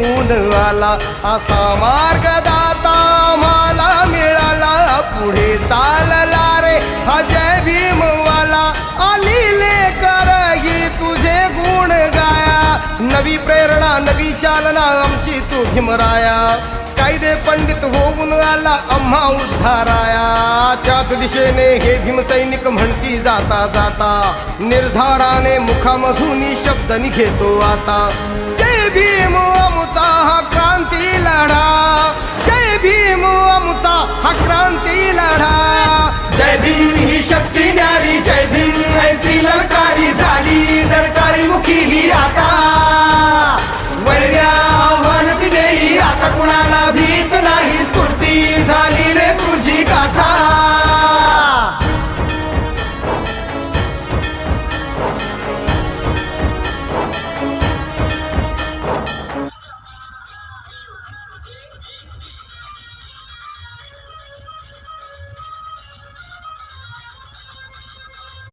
गुण आला, असा मार्ग दाता मला मिळाला, पुढे चालला रे हा जय भीमवाला, आलिले करही तुझे गुण गाया, नवी प्रेरणा नवी चालना आमची तू भीमराया, कायदे पंडित होऊन आला आम्हा उद्धाराया, त्याच दिशेने हे भीमसैनिक म्हणती जाता जाता, निर्धाराने मुखामधून शब्द निघेतो आता, जय भीम अमुता हा क्रांती लढा, जय भीम अमुता हा क्रांती लढा, जय भीम ही शक्ती न्यारी, जय भीम ऐसी ललकारी झाली, डरकाळी मुखी ही आता, वैर्या